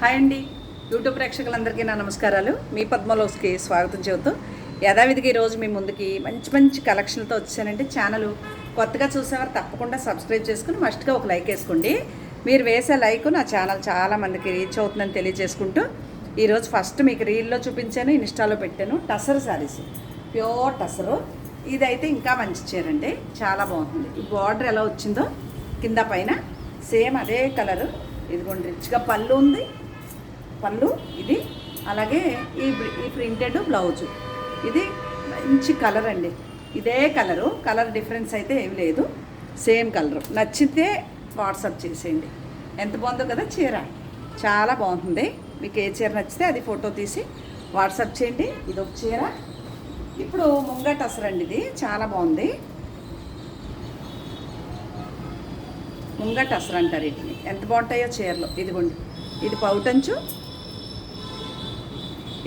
Hi అండి, YouTube ప్రేక్షకులందరికీ నా నమస్కారాలు. మీ పద్మలోస్కి స్వాగతం చెబుతూ యథావిధిగా ఈరోజు మీ ముందుకి మంచి మంచి కలెక్షన్లతో వచ్చానండి. ఛానల్ కొత్తగా చూసేవారు తప్పకుండా సబ్స్క్రైబ్ చేసుకుని మస్ట్గా ఒక లైక్ వేసుకోండి. మీరు వేసే లైక్ నా ఛానల్ చాలామందికి రీచ్ అవుతుందని తెలియజేసుకుంటూ ఈరోజు ఫస్ట్ మీకు రీల్లో చూపించాను, ఇన్స్టాలో పెట్టాను. టసర్ శారీస్, ప్యూర్ టసరు. ఇదైతే ఇంకా మంచి చీరండి, చాలా బాగుంటుంది. ఈ బార్డర్ ఎలా వచ్చిందో కింద పైన సేమ్ అదే కలరు. ఇదిగోండి, రిచ్గా పళ్ళు ఉంది, పళ్ళు ఇది. అలాగే ఈ ప్రింటెడ్ బ్లౌజు, ఇది మంచి కలర్ అండి. ఇదే కలర్ డిఫరెన్స్ అయితే ఏమి లేదు, సేమ్ కలరు. నచ్చితే వాట్సాప్ చేసేయండి. ఎంత బాగుందో కదా చీర, చాలా బాగుంటుంది. మీకు ఏ చీర నచ్చితే అది ఫోటో తీసి వాట్సాప్ చేయండి. ఇది ఒక చీర. ఇప్పుడు ముంగట అసరండి, ఇది చాలా బాగుంది. ముంగట అసరు అంటారు వీటిని. ఎంత బాగుంటాయో చీరలు. ఇదిగోండి, ఇది పౌటంచు,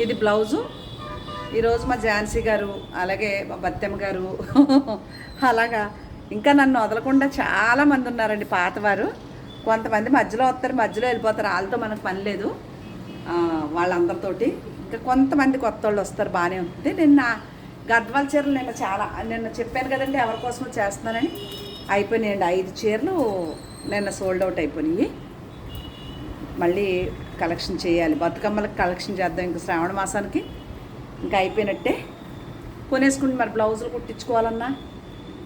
ఇది బ్లౌజు. ఈరోజు మా ఝాన్సీ గారు, అలాగే మా బత్తెమ్మ గారు అలాగా ఇంకా నన్ను వదలకుండా చాలామంది ఉన్నారండి పాతవారు. కొంతమంది మధ్యలో వస్తారు, మధ్యలో వెళ్ళిపోతారు. వాళ్ళతో మనకు పని లేదు, వాళ్ళందరితోటి. ఇంకా కొంతమంది కొత్త వాళ్ళు వస్తారు, బాగానే ఉంటుంది. నిన్న గద్వాల చీరలు నిన్న చెప్పాను కదండి ఎవరి కోసమో చేస్తున్నానని. అయిపోయినాయండి 5 చీరలు నిన్న సోల్డ్ అవుట్ అయిపోయినాయి. మళ్ళీ కలెక్షన్ చేయాలి, బతుకమ్మలకు కలెక్షన్ చేద్దాం. ఇంకా శ్రావణ మాసానికి ఇంకా అయిపోయినట్టే. కొనేసుకుంటే మరి బ్లౌజులు కుట్టించుకోవాలన్నా.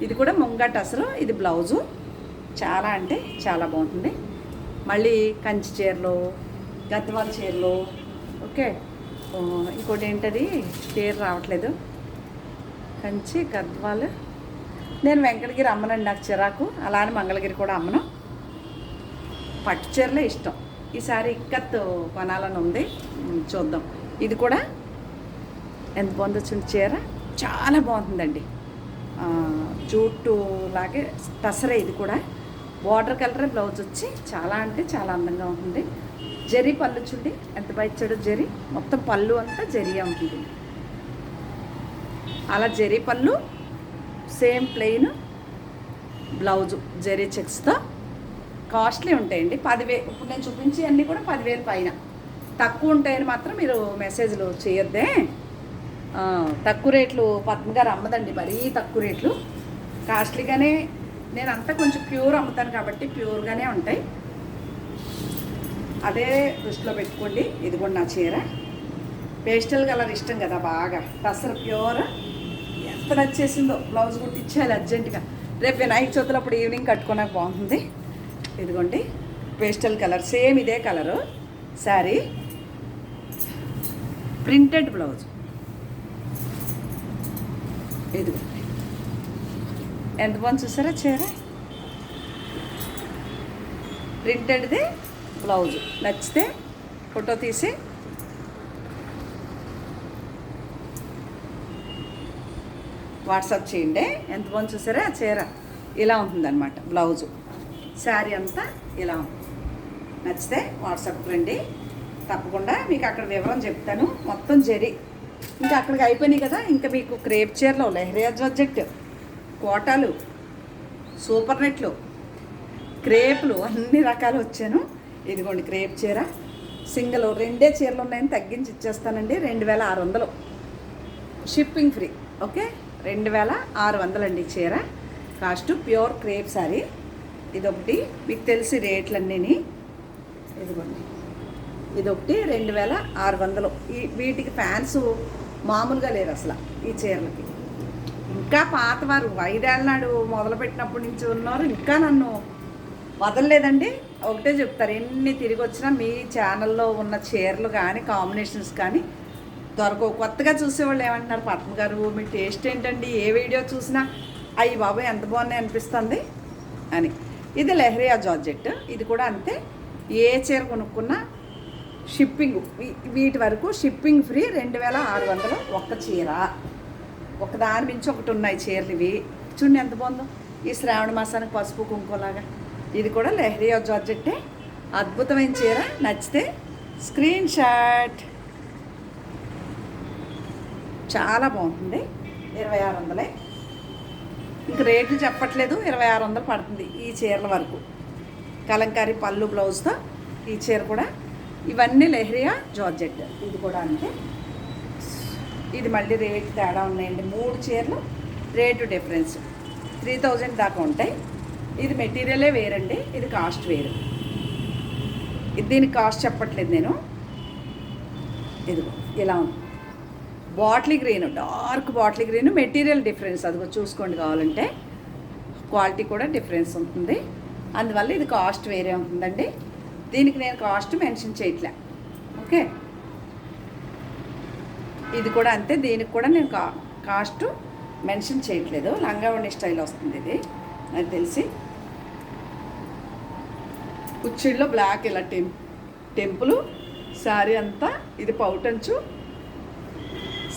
ఇది కూడా ముంగట అసలు, ఇది బ్లౌజు. చాలా అంటే చాలా బాగుంటుంది. మళ్ళీ కంచి చీరలు, గద్వాల చీరలు. ఓకే, ఇంకోటి ఏంటది పేరు రావట్లేదు. కంచి, గద్వాలు. నేను వెంకటగిరి అమ్మనండి, నాకు చిరాకు. అలానే మంగళగిరి కూడా అమ్మను. పట్టు చీరలే ఇష్టం. ఈసారి ఇక్కత్ కొనాలని ఉంది, చూద్దాం. ఇది కూడా ఎంత బాగుందో చూడండి, చీర చాలా బాగుంటుందండి. జూటు లాగే టసరే. ఇది కూడా బార్డర్ కలరే, బ్లౌజ్ వచ్చి చాలా అంటే చాలా అందంగా ఉంటుంది. జరీ పళ్ళు చూడండి ఎంత బాగా ఇచ్చాడో. జరీ మొత్తం పళ్ళు అంతా జరీగా ఉంటుంది. అలా జరీ పళ్ళు, సేమ్ ప్లెయిన్ బ్లౌజు, జరీ చెక్స్తో. కాస్ట్లీ ఉంటాయండి, 10,000. ఇప్పుడు నేను చూపించి అన్నీ కూడా 10,000 పైన. తక్కువ ఉంటాయని మాత్రం మీరు మెసేజ్లు చేయొద్దే. తక్కువ రేట్లు పద్మ గారు అమ్మదండి, మరీ తక్కువ రేట్లు. కాస్ట్లీగానే, నేను అంతా కొంచెం ప్యూర్ అమ్ముతాను కాబట్టి ప్యూర్గానే ఉంటాయి. అదే దృష్టిలో పెట్టుకోండి. ఇది కూడా నా చీర పేస్టల్ కలర్ ఇష్టం కదా బాగా. టసర్ ప్యూర్ ఎంత నచ్చేసిందో. బ్లౌజ్ కుట్టించాలి అర్జెంటుగా. రేపు వినాయక చవితిలప్పుడు ఈవినింగ్ కట్టుకోడానికి బాగుంటుంది. ఇదిగోండి, పేస్టల్ కలర్, సేమ్ ఇదే కలరు శారీ. Printed blouse. ఇదిగోండి, ఎంత బాగుంది చూసారా చీర. ప్రింటెడ్ది బ్లౌజు. నచ్చితే ఫోటో తీసి వాట్సాప్ చేయండి. ఎంత బాగుంది చూసారా చీర. ఇలా ఉంటుందన్నమాట బ్లౌజు. శారీ అంతా ఇలా ఉంటుంది. నచ్చితే వాట్సాప్ రండి, తప్పకుండా మీకు అక్కడ వివరం చెప్తాను. మొత్తం జరీ. ఇంకా అక్కడికి అయిపోయినాయి కదా. ఇంకా మీకు క్రేప్ చీరలు, లెహరియా జార్జెట్, కోటాలు, సూపర్ నెట్లు, క్రేపులు అన్ని రకాలు వచ్చాను. ఇదిగోండి క్రేప్ చీర. సింగిల్ 2 చీరలు ఉన్నాయని తగ్గించి ఇచ్చేస్తానండి. 2,600 షిప్పింగ్ ఫ్రీ. ఓకే, 2,600 అండి చీర కాస్ట్. Pure crepe sari. ఇదొకటి మీకు తెలిసి రేట్లన్నీ. ఇదిగోండి, ఇదొకటి 2,600. వీటికి ఫ్యాన్స్ మామూలుగా లేరు అసలు ఈ చీరలకి. ఇంకా పాతవారు 5 ఏళ్ళ నాడు మొదలుపెట్టినప్పటి నుంచి ఉన్నారు, ఇంకా నన్ను వదలలేదండి. ఒకటే చెప్తారు, ఎన్ని తిరిగి వచ్చినా మీ ఛానల్లో ఉన్న చీరలు కానీ కాంబినేషన్స్ కానీ దొరకవు. కొత్తగా చూసేవాళ్ళు ఏమంటున్నారు, పద్మ గారు మీ టేస్ట్ ఏంటండి, ఏ వీడియో చూసినా అయ్యి బాబాయ్ ఎంత బాగున్నాయి అనిపిస్తుంది అని. ఇది లెహరియా జార్జెట్. ఇది కూడా అంతే. ఏ చీర కొనుక్కున్నా షిప్పింగ్, వీటి వరకు షిప్పింగ్ ఫ్రీ. 2,600 ఒక్క చీర. ఒకదాని మించి ఒకటి ఉన్నాయి చీరలు. ఇవి చూడండి ఎంత బాగుందో. ఈ శ్రావణ మాసానికి పసుపు కుంకులాగా. ఇది కూడా లెహరియా జార్జెట్టే. అద్భుతమైన చీర. నచ్చితే స్క్రీన్ షాట్. చాలా బాగుంటుంది. 2,600. ఇంక రేట్లు చెప్పట్లేదు, 2,600 పడుతుంది ఈ చీరల వరకు. కలంకారీ పళ్ళు బ్లౌజ్తో ఈ చీర కూడా ఇవన్నీ లెహరియా జార్జెట్. ఇది కూడా అంతే. ఇది మళ్ళీ రేట్ తేడా ఉన్నాయండి. 3 చీరలు రేటు డిఫరెన్స్ 3000 దాకా ఉంటాయి. ఇది మెటీరియలే వేరండి, ఇది కాస్ట్ వేరు. ఇది దీనికి కాస్ట్ చెప్పట్లేదు నేను. ఇదిగో ఇలా ఉంది. Bottle green, dark bottle green, material difference అదిగో చూసుకోండి కావాలంటే. క్వాలిటీ కూడా డిఫరెన్స్ ఉంటుంది, అందువల్ల ఇది కాస్ట్ వేరే ఉంటుందండి. దీనికి నేను కాస్ట్ మెన్షన్ చేయట్లే. ఓకే, ఇది కూడా అంతే. దీనికి కూడా నేను కాస్ట్ మెన్షన్ చేయట్లేదు. లంగావణి స్టైల్ వస్తుంది ఇది నాకు తెలిసి. కుచ్చిళ్ళలో బ్లాక్ ఇలా టెంపుల్ శారీ అంతా. ఇది పౌటంచు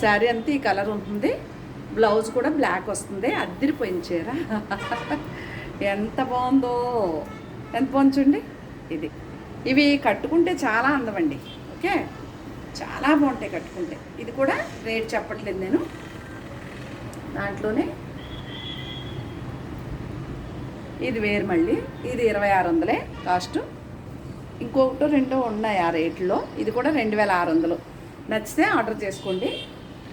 శారీ అంతా ఈ కలర్ ఉంటుంది. బ్లౌజ్ కూడా బ్లాక్ వస్తుంది. అద్దరిపోయిన చీర ఎంత బాగుందో, ఎంత బాగుంది. ఇది ఇవి కట్టుకుంటే చాలా అందమండి. ఓకే, చాలా బాగుంటాయి కట్టుకుంటే. ఇది కూడా రేట్ చెప్పట్లేదు నేను. దాంట్లోనే ఇది వేరు మళ్ళీ. ఇది 2600 కాస్ట్. ఇంకొకటి 2 ఉన్నాయి ఆ రేట్లో. ఇది కూడా 2600. నచ్చితే ఆర్డర్ చేసుకోండి.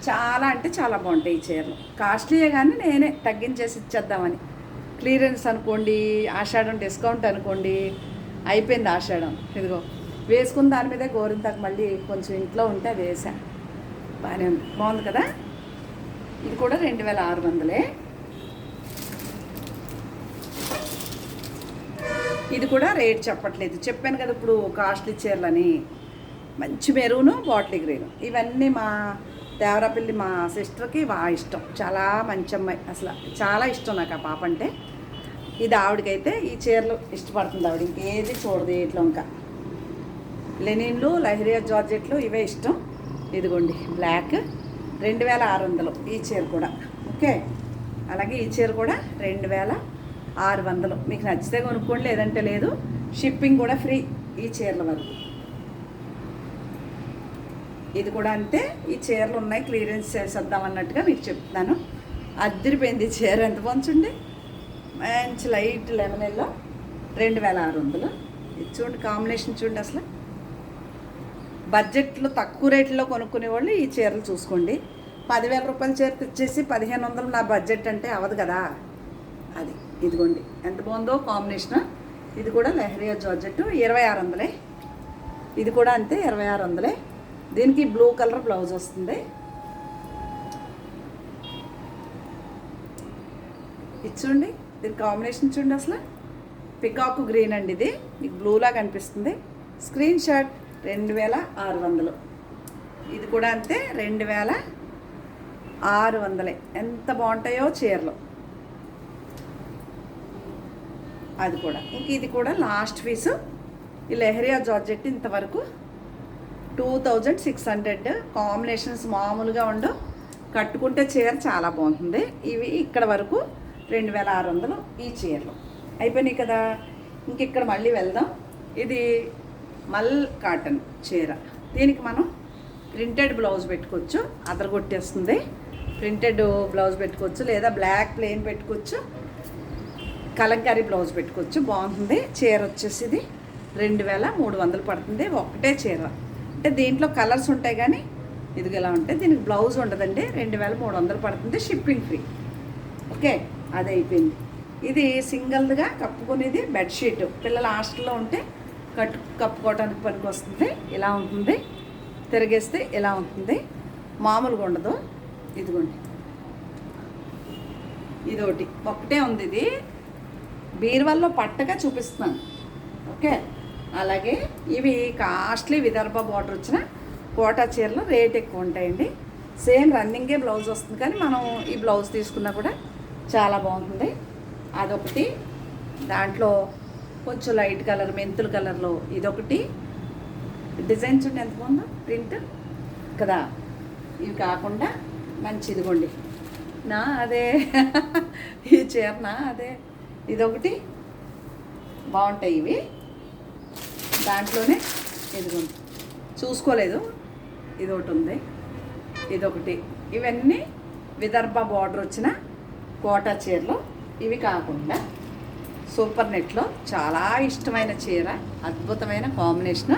చాలా అంటే చాలా బాగుంటాయి ఈ చీరలు. కాస్ట్లీయే కానీ నేనే తగ్గించేసి ఇచ్చేద్దామని. క్లియరెన్స్ అనుకోండి, ఆషాఢం డిస్కౌంట్ అనుకోండి, అయిపోయింది ఆషాఢం. ఇదిగో వేసుకున్న దాని మీదే గోరింతకు మళ్ళీ కొంచెం ఇంట్లో ఉంటే అది వేసా. బాగానే ఉంది, బాగుంది కదా. ఇది కూడా 2600. ఇది కూడా రేట్ చెప్పట్లేదు. చెప్పాను కదా ఇప్పుడు కాస్ట్లీ చీరలని. మంచి మెరూను, బాటిల్ గ్రీను. ఇవన్నీ మా దేవరాపల్లి మా సిస్టర్కి బాగా ఇష్టం. చాలా మంచి అమ్మాయి, అసలు చాలా ఇష్టం నాకు ఆ పాప అంటే. ఇది ఆవిడకైతే ఈ చీరలు ఇష్టపడుతుంది ఆవిడ. ఇంకేది చూడదు ఇట్లా. ఇంకా లెనిన్లు, లహరియా జార్జెట్లు ఇవే ఇష్టం. ఇదిగోండి బ్లాక్ 2600 ఈ చీర కూడా. ఓకే, అలాగే ఈ చీర కూడా 2600. మీకు నచ్చితే కొనుక్కోండి, లేదంటే లేదు. షిప్పింగ్ కూడా ఫ్రీ ఈ చీరల వరకు. ఇది కూడా అంతే. ఈ చీరలు ఉన్నాయి, క్లియరెన్స్ చేసేద్దాం అన్నట్టుగా మీకు చెప్తున్నాను. అద్దరిపోయింది చీర. ఎంత బాగుంది. మంచి లైట్ లెమన్ ఎల్లో 2600. ఇది చూడండి, కాంబినేషన్ చూడండి. అసలు బడ్జెట్లో తక్కువ రేట్లో కొనుక్కునే వాళ్ళు ఈ చీరలు చూసుకోండి. 10,000 రూపాయల చీర తెచ్చేసి 1500 నా బడ్జెట్ అంటే అవ్వదు కదా. అది ఇదిగోండి ఎంత బాగుందో కాంబినేషన్. ఇది కూడా లెహరియా జార్జెట్ 2600. ఇది కూడా అంతే 2600. దీనికి బ్లూ కలర్ బ్లౌజ్ వస్తుంది. ఇది చూడండి, దీని కాంబినేషన్ చూడండి. అసలు పికాక్ గ్రీన్ అండి. ఇది మీకు బ్లూలా కనిపిస్తుంది. Screen shot 2600. ఇది కూడా అంతే 2600. ఎంత బాగుంటాయో చీరలు. అది కూడా ఇంక ఇది కూడా లాస్ట్ పీసు. ఈ లెహరియా జార్జెట్ ఇంతవరకు 2600. కాంబినేషన్స్ మామూలుగా ఉండవు, కట్టుకుంటే చీర చాలా బాగుంటుంది. ఇవి ఇక్కడ వరకు 2600 ఈ చీరలు అయిపోయినాయి కదా. ఇంక ఇక్కడ మళ్ళీ వెళ్దాం. ఇది మల్ కాటన్ చీర. దీనికి మనం ప్రింటెడ్ బ్లౌజ్ పెట్టుకోవచ్చు, అదరగొట్టేస్తుంది. ప్రింటెడ్ బ్లౌజ్ పెట్టుకోవచ్చు, లేదా బ్లాక్ ప్లెయిన్ పెట్టుకోవచ్చు, కలంకారీ బ్లౌజ్ పెట్టుకోవచ్చు. బాగుంటుంది. చీర వచ్చేసి ఇది 2300 పడుతుంది. ఒకటే చీర అంటే దీంట్లో కలర్స్ ఉంటాయి కానీ ఇది ఎలా ఉంటాయి. దీనికి బ్లౌజ్ ఉండదండి. 2300 పడుతుంది, షిప్పింగ్ ఫ్రీ. ఓకే, అది అయిపోయింది. ఇది సింగిల్గా కప్పుకునేది బెడ్షీట్. పిల్లల హాస్టల్లో ఉంటే కప్పుకోవడానికి పనికి వస్తుంది. ఇలా ఉంటుంది, తిరిగేస్తే ఇలా ఉంటుంది, మామూలుగా ఉండదు. ఇదిగోండి, ఇదొకటి ఒకటే ఉంది. ఇది బీరువాల్లో పట్టగా చూపిస్తున్నాను. ఓకే, అలాగే ఇవి కాస్ట్లీ విదర్భ బార్డర్ వచ్చిన కోటా చీరలు రేట్ ఎక్కువ ఉంటాయండి. సేమ్ రన్నింగే బ్లౌజ్ వస్తుంది, కానీ మనం ఈ బ్లౌజ్ తీసుకున్నా కూడా చాలా బాగుంటుంది. అదొకటి. దాంట్లో కొంచెం లైట్ కలర్, మెంతుల కలర్లో ఇదొకటి. డిజైన్ చూడండి ఎంత బాగుందో, ప్రింట్ కదా. ఇవి కాకుండా మంచి ఇదిగోండి నా అదే ఈ చీర నా అదే. ఇదొకటి బాగుంటాయి ఇవి. దాంట్లోనే ఇదిగోండి చూసుకోలేదు, ఇదొకటి ఉంది, ఇదొకటి. ఇవన్నీ విదర్భ బార్డర్ వచ్చిన కోటా చీరలు. ఇవి కాకుండా సూపర్ నెట్లో చాలా ఇష్టమైన చీర, అద్భుతమైన కాంబినేషన్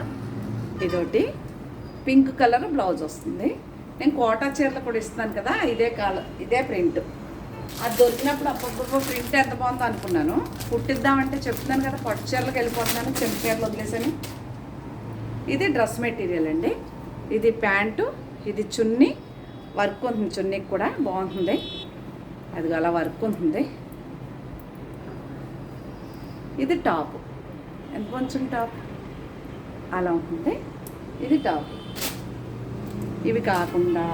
ఇదొకటి పింక్ కలర్ బ్లౌజ్ వస్తుంది. నేను కోటా చీరలు కూడా ఇస్తున్నాను కదా, ఇదే ప్రింట్. అది దొరికినప్పుడు అప్పటికప్పుడు ప్రింట్ ఎంత బాగుందో అనుకున్నాను, కుట్టిద్దామంటే చెప్తున్నాను కదా పట్టు చీరలకు వెళ్ళిపోతున్నాను, చెంపు చీరలు వదిలేసాను. ఇది డ్రెస్ మెటీరియల్ అండి. ఇది ప్యాంటు, ఇది చున్నీ, వర్క్ ఉంటుంది, చున్నీకి కూడా బాగుంటుంది, అది అలా వర్క్ ఉంటుంది. ఇది టాప్, ఎంత కొంచెం టాప్ అలా ఉంటుంది, ఇది టాప్. ఇవి కాకుండా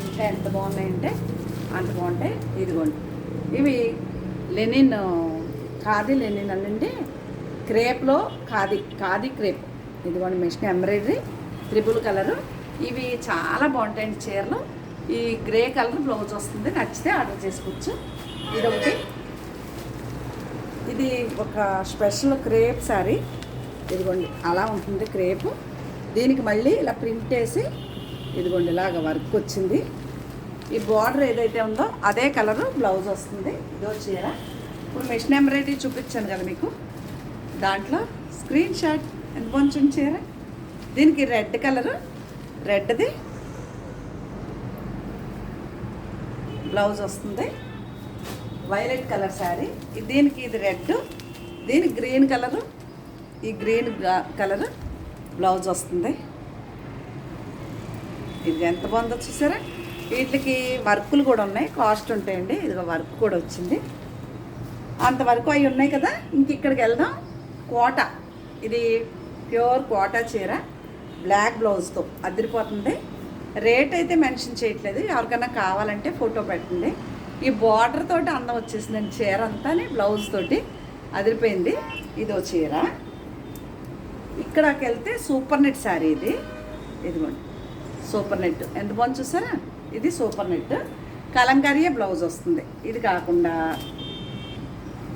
ఇంకా ఎంత బాగున్నాయంటే అంత బాగుంటాయి. ఇదిగోండి, ఇవి లెనిన్, ఖాదీ లెనిన్ అనండి, క్రేప్లో ఖాదీ క్రేప్. ఇదిగోండి మిషన్ ఎంబ్రాయిడరీ, త్రిబుల్ కలరు. ఇవి చాలా బాగుంటాయండి చీరలు. ఈ గ్రే కలర్ బ్లౌజ్ వస్తుంది, నచ్చితే ఆర్డర్ చేసుకోవచ్చు. ఇదొకటి, ఇది ఒక స్పెషల్ క్రేప్ శారీ. ఇదిగోండి అలా ఉంటుంది క్రేపు. దీనికి మళ్ళీ ఇలా ప్రింట్ వేసి ఇదిగోండి ఇలాగ వర్క్ వచ్చింది. ఈ బార్డర్ ఏదైతే ఉందో అదే కలరు బ్లౌజ్ వస్తుంది. ఇదో చీర ఇప్పుడు మిషన్ ఎంబ్రాయిడరీ చూపించాను కదా మీకు, దాంట్లో స్క్రీన్ షాట్. ఎంత కొంచెం చీర. దీనికి రెడ్ కలరు, రెడ్ది బ్లౌజ్ వస్తుంది. Violet colour sari. దీనికి ఇది రెడ్, దీనికి గ్రీన్ కలరు, ఈ గ్రీన్ కలరు బ్లౌజ్ వస్తుంది. ఇది ఎంత బాగుందో చూసారా. వీటికి వర్కులు కూడా ఉన్నాయి, కాస్ట్ ఉంటాయండి. ఇదిగో వర్క్ కూడా వచ్చింది. అంతవరకు అవి ఉన్నాయి కదా. ఇంక ఇక్కడికి వెళ్దాం. కోట, ఇది ప్యూర్ కోటా చీర, బ్లాక్ బ్లౌజ్తో అదిరిపోతుంది. రేట్ అయితే మెన్షన్ చేయట్లేదు, ఎవరికైనా కావాలంటే ఫోటో పెట్టండి. ఈ బార్డర్ తోటి అందం వచ్చేసిందండి చీర అంతా, బ్లౌజ్ తోటి అదిరిపోయింది. ఇదో చీర. ఇక్కడికి వెళ్తే సూపర్ నెట్ శారీ. ఇదిగోండి సూపర్ నెట్, ఎంత బాగుంది చూసారా. ఇది సూపర్ నెట్, కలంకారీయే బ్లౌజ్ వస్తుంది. ఇది కాకుండా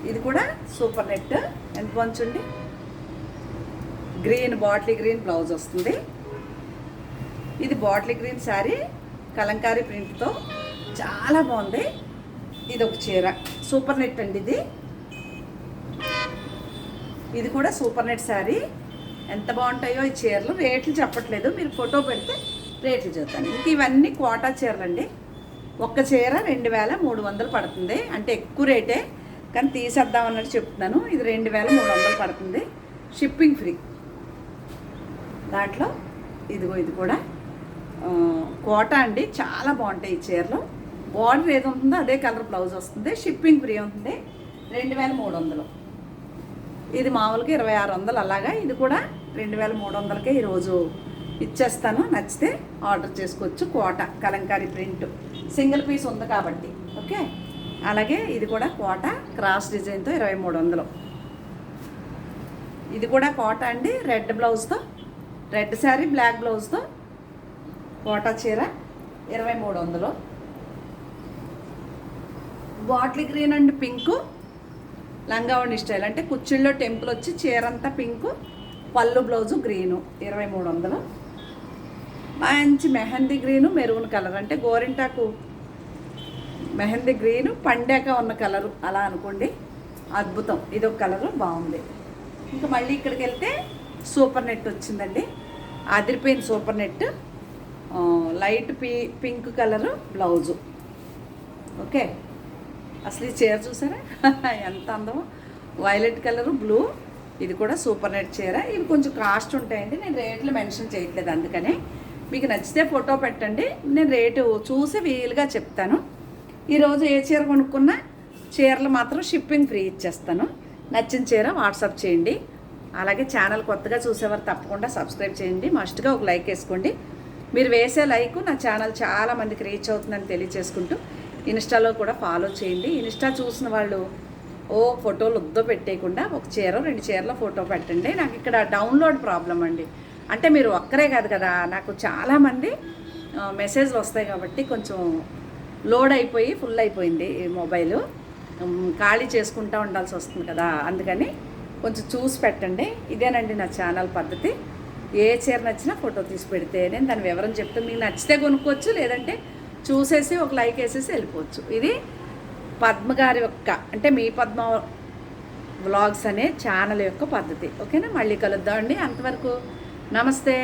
ఇది కూడా సూపర్ నెట్, ఎంత బాగుంది. గ్రీన్, బాటిల్ గ్రీన్ బ్లౌజ్ వస్తుంది. ఇది బాటిల్ గ్రీన్ శారీ, కలంకారీ ప్రింట్తో చాలా బాగుంది. ఇది ఒక చీర, సూపర్ నెట్ అండి. ఇది కూడా సూపర్ నెట్ శారీ. ఎంత బాగుంటాయో ఈ చీరలు. రేట్లు చెప్పట్లేదు, మీరు ఫోటో పెడితే రేట్లు చెప్తాను. ఇంక ఇవన్నీ కోటా చీరలు అండి. ఒక్క చీర 2300 పడుతుంది, అంటే ఎక్కువ రేటే, కానీ తీసేద్దాం అన్నట్టు చెప్తున్నాను. ఇది 2300 పడుతుంది, షిప్పింగ్ ఫ్రీ. దాంట్లో ఇదిగో ఇది కూడా కోటా అండి, చాలా బాగుంటాయి ఈ చీరలు. బార్డర్ ఏది ఉంటుందో అదే కలర్ బ్లౌజ్ వస్తుంది, షిప్పింగ్ ఫ్రీ ఉంటుంది. 2300. ఇది మామూలుగా 2600 అలాగా. ఇది కూడా 2300కే ఈరోజు ఇచ్చేస్తాను. నచ్చితే ఆర్డర్ చేసుకోవచ్చు. కోట కలంకారీ ప్రింట్, సింగిల్ పీస్ ఉంది కాబట్టి. ఓకే, అలాగే ఇది కూడా కోట క్రాస్ డిజైన్తో 2300. ఇది కూడా కోట అండి, రెడ్ బ్లౌజ్తో, రెడ్ శారీ బ్లాక్ బ్లౌజ్తో కోటా చీర 2300. బాటిల్ గ్రీన్ అండ్ పింకు లంగావణి స్టైల్, అంటే కుచ్చిళ్ళలో టెంపుల్ వచ్చి చీర అంతా పింకు, పళ్ళు బ్లౌజు గ్రీను 2300. మంచి మెహందీ గ్రీను, మెరూన్ కలర్, అంటే గోరింటాకు మెహందీ గ్రీను పండాక ఉన్న కలరు అలా అనుకోండి, అద్భుతం. ఇదొక కలరు బాగుంది. ఇంకా మళ్ళీ ఇక్కడికి వెళ్తే సూపర్ నెట్ వచ్చిందండి, అదిరిపోయిన super net, light pink colour blouse. Okay, అసలు ఈ చీర చూసారా ఎంత అందమో, వైలెట్ కలరు బ్లూ. ఇది కూడా సూపర్ నెట్ చీర. ఇవి కొంచెం కాస్ట్ ఉంటాయండి, నేను రేట్లు మెన్షన్ చేయట్లేదు, అందుకనే మీకు నచ్చితే ఫోటో పెట్టండి, నేను రేటు చూసి వీలుగా చెప్తాను. ఈరోజు ఏ చీర కొనుక్కున్నా చీరలు మాత్రం షిప్పింగ్ ఫ్రీ ఇచ్చేస్తాను. నచ్చిన చీర వాట్సాప్ చేయండి. అలాగే ఛానల్ కొత్తగా చూసేవారు తప్పకుండా సబ్స్క్రైబ్ చేయండి, మస్ట్గా ఒక లైక్ వేసుకోండి. మీరు వేసే లైక్ నా ఛానల్ చాలామందికి రీచ్ అవుతుందని తెలియచేసుకుంటూ ఇన్స్టాలో కూడా ఫాలో చేయండి. ఇన్స్టా చూసిన వాళ్ళు ఫోటోలు వద్దో పెట్టేయకుండా ఒక చీర 2 చీరల ఫోటో పెట్టండి. నాకు ఇక్కడ డౌన్లోడ్ ప్రాబ్లం అండి, అంటే మీరు ఒక్కరే కాదు కదా, నాకు చాలామంది మెసేజ్లు వస్తాయి కాబట్టి కొంచెం లోడ్ అయిపోయి ఫుల్ అయిపోయింది ఈ మొబైలు, ఖాళీ చేసుకుంటూ ఉండాల్సి వస్తుంది కదా, అందుకని కొంచెం చూసి పెట్టండి. ఇదేనండి నా ఛానల్ పద్ధతి. ఏ చీర నచ్చినా ఫోటో తీసి పెడితే నేను దాని వివరం చెప్తే మీకు నచ్చితే కొనుక్కోవచ్చు, లేదంటే చూసేసి ఒక లైక్ వేసేసి వెళ్ళిపోవచ్చు. ఇది పద్మ గారి యొక్క, అంటే మీ పద్మ వ్లాగ్స్ అనే ఛానల్ యొక్క పద్ధతి. ఓకేనా, మళ్ళీ కలుద్దామండి. అంతవరకు నమస్తే.